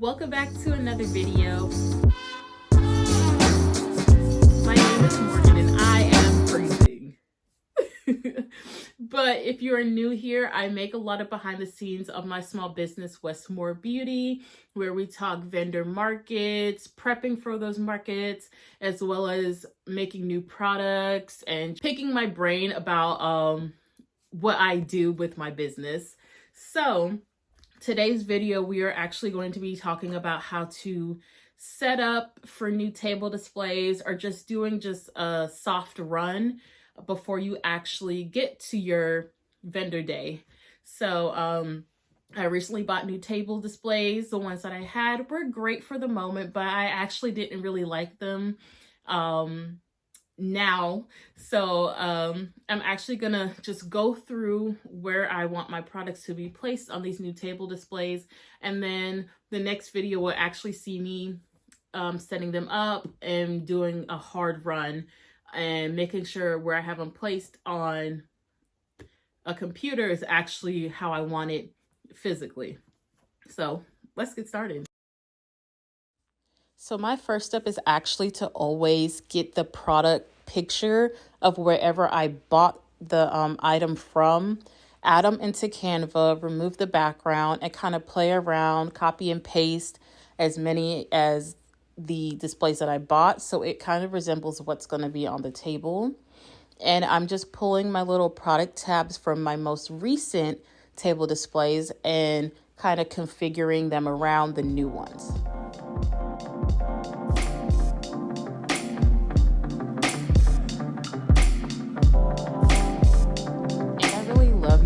Welcome back to another video. My name is Morgan and I am freezing. But if you are new here, I make a lot of behind the scenes of my small business, Westmore Beauty, where we talk vendor markets, prepping for those markets, as well as making new products and picking my brain about what I do with my business. So today's video, we are actually going to be talking about how to set up for new table displays or just doing just a soft run before you actually get to your vendor day. So I recently bought new table displays. The ones that I had were great for the moment, but I actually didn't really like them now. So I'm actually gonna just go through where I want my products to be placed on these new table displays, and then the next video will actually see me setting them up and doing a hard run and making sure where I have them placed on a computer is actually how I want it physically. So let's get started. So my first step is actually to always get the product picture of wherever I bought the item from, add them into Canva, remove the background, and kind of play around, copy and paste as many as the displays that I bought, so it kind of resembles what's going to be on the table. And I'm just pulling my little product tabs from my most recent table displays and kind of configuring them around the new ones.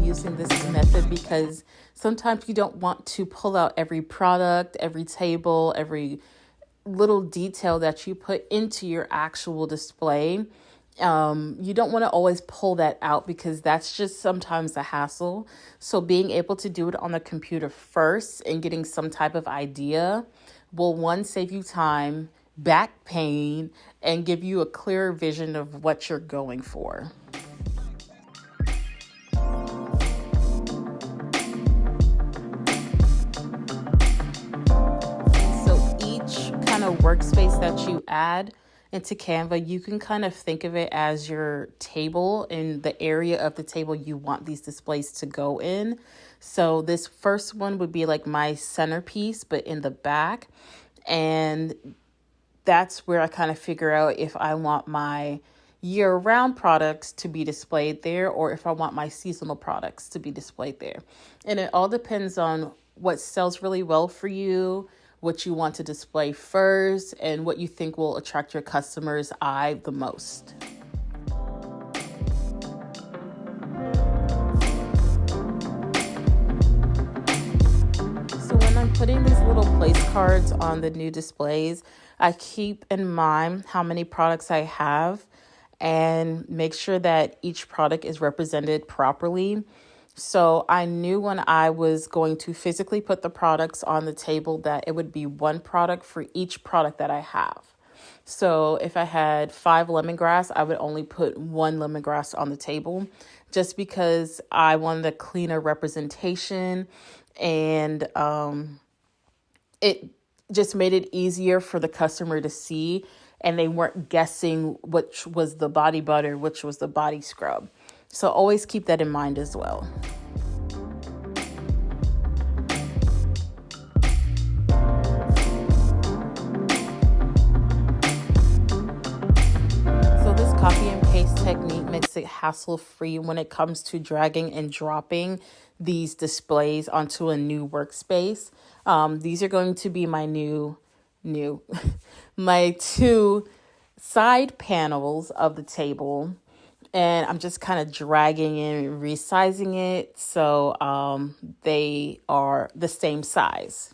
Using this method because sometimes you don't want to pull out every product, every table, every little detail that you put into your actual display. You don't want to always pull that out because that's just sometimes a hassle. So being able to do it on the computer first and getting some type of idea will, one, save you time, back pain, and give you a clearer vision of what you're going for. Workspace that you add into Canva, you can kind of think of it as your table and the area of the table you want these displays to go in. So this first one would be like my centerpiece, but in the back. And that's where I kind of figure out if I want my year-round products to be displayed there or if I want my seasonal products to be displayed there. And it all depends on what sells really well for you, what you want to display first, and what you think will attract your customers' eye the most. So when I'm putting these little place cards on the new displays, I keep in mind how many products I have and make sure that each product is represented properly. So I knew when I was going to physically put the products on the table that it would be one product for each product that I have. So if I had 5 lemongrass, I would only put 1 lemongrass on the table just because I wanted a cleaner representation, and it just made it easier for the customer to see, and they weren't guessing which was the body butter, which was the body scrub. So always keep that in mind as well. So this copy and paste technique makes it hassle-free when it comes to dragging and dropping these displays onto a new workspace. These are going to be my my 2 side panels of the table. And I'm just kind of dragging and resizing it so they are the same size.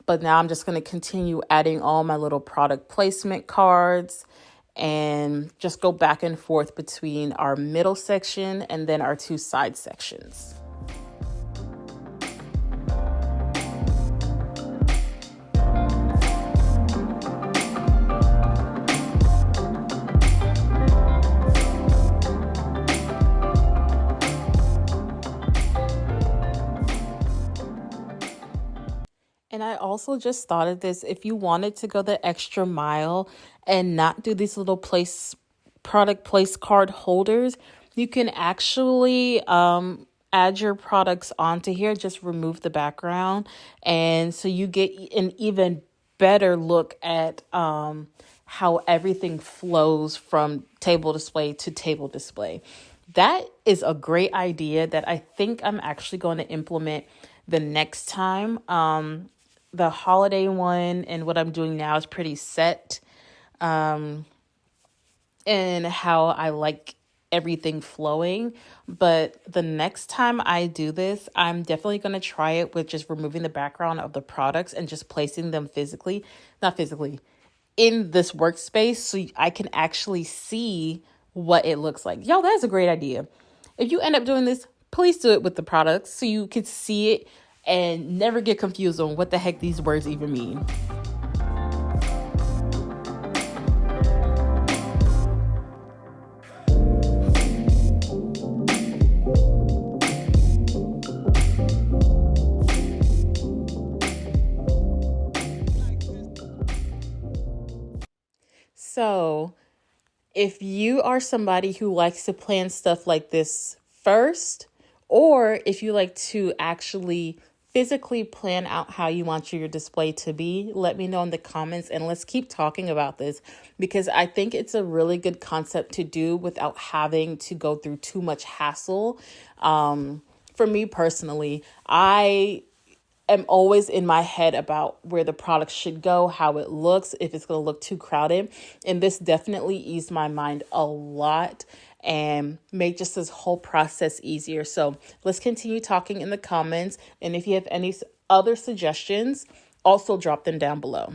But now I'm just going to continue adding all my little product placement cards and just go back and forth between our middle section and then our 2 side sections. And I also just thought of this. If you wanted to go the extra mile and not do these little product place card holders, you can actually add your products onto here. Just remove the background, and so you get an even better look at how everything flows from table display to table display. That is a great idea that I think I'm actually going to implement the next time. The holiday one and what I'm doing now is pretty set in how I like everything flowing. But the next time I do this, I'm definitely going to try it with just removing the background of the products and just placing them not physically, in this workspace so I can actually see what it looks like. Yo, that's a great idea. If you end up doing this, please do it with the products so you can see it and never get confused on what the heck these words even mean. So, if you are somebody who likes to plan stuff like this first, or if you like to actually physically plan out how you want your display to be, let me know in the comments and let's keep talking about this because I think it's a really good concept to do without having to go through too much hassle. For me personally, I am always in my head about where the product should go, how it looks, if it's going to look too crowded. And this definitely eased my mind a lot and made just this whole process easier. So let's continue talking in the comments. And if you have any other suggestions, also drop them down below.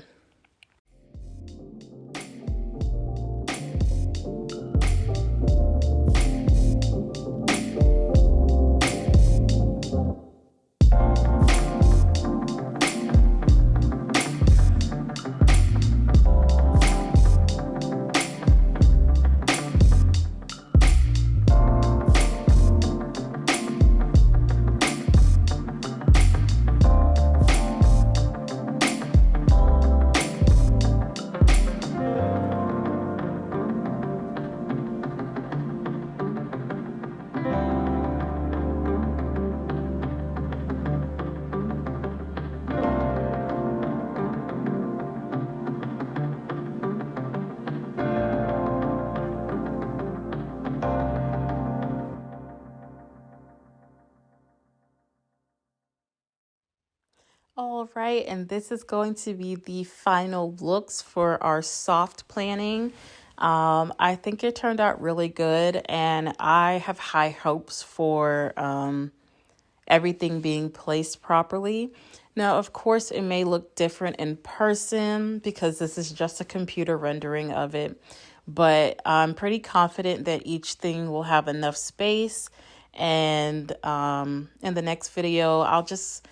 All right, and this is going to be the final looks for our soft planning. I think it turned out really good, and I have high hopes for everything being placed properly. Now, of course, it may look different in person because this is just a computer rendering of it, but I'm pretty confident that each thing will have enough space. And in the next video, I'll just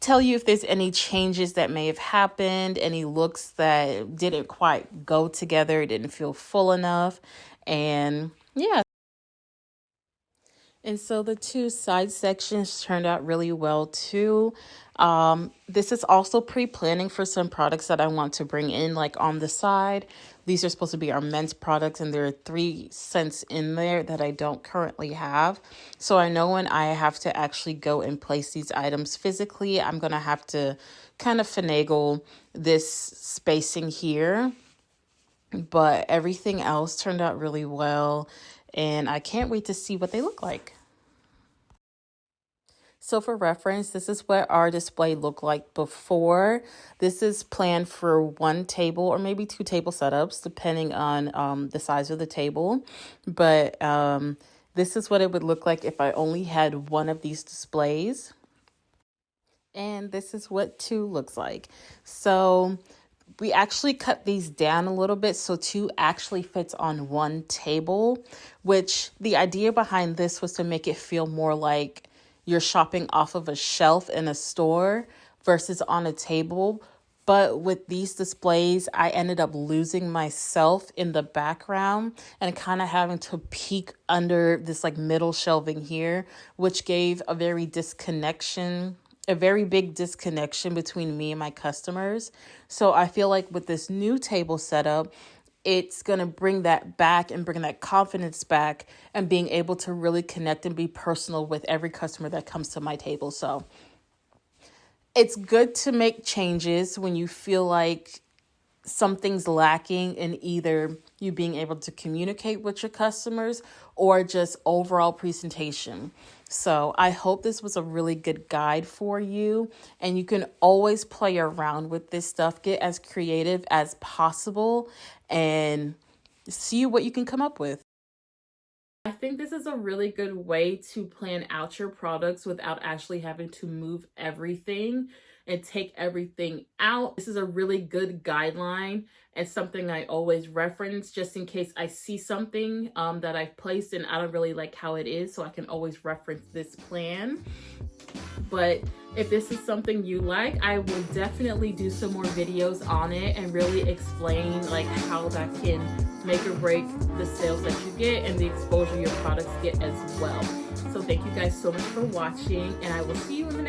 tell you if there's any changes that may have happened, any looks that didn't quite go together, didn't feel full enough. And yeah. And so the two side sections turned out really well too. This is also pre-planning for some products that I want to bring in like on the side. These are supposed to be our men's products and there are 3 scents in there that I don't currently have. So I know when I have to actually go and place these items physically, I'm going to have to kind of finagle this spacing here. But everything else turned out really well and I can't wait to see what they look like. So for reference, this is what our display looked like before. This is planned for 1 table or maybe 2 table setups, depending on the size of the table. But this is what it would look like if I only had 1 of these displays. And this is what 2 looks like. So we actually cut these down a little bit so 2 actually fits on 1 table, which the idea behind this was to make it feel more like you're shopping off of a shelf in a store versus on a table. But with these displays, I ended up losing myself in the background and kind of having to peek under this like middle shelving here, which gave a very disconnection a very big disconnection between me and my customers. So I feel like with this new table setup, it's going to bring that back and bring that confidence back and being able to really connect and be personal with every customer that comes to my table. So it's good to make changes when you feel like something's lacking in either you being able to communicate with your customers or just overall presentation. So I hope this was a really good guide for you, and you can always play around with this stuff, get as creative as possible and see what you can come up with. I think this is a really good way to plan out your products without actually having to move everything and take everything out. This is a really good guideline and something I always reference just in case I see something that I've placed and I don't really like how it is, so I can always reference this plan. But if this is something you like, I will definitely do some more videos on it and really explain like how that can make or break the sales that you get and the exposure your products get as well. So thank you guys so much for watching, and I will see you in the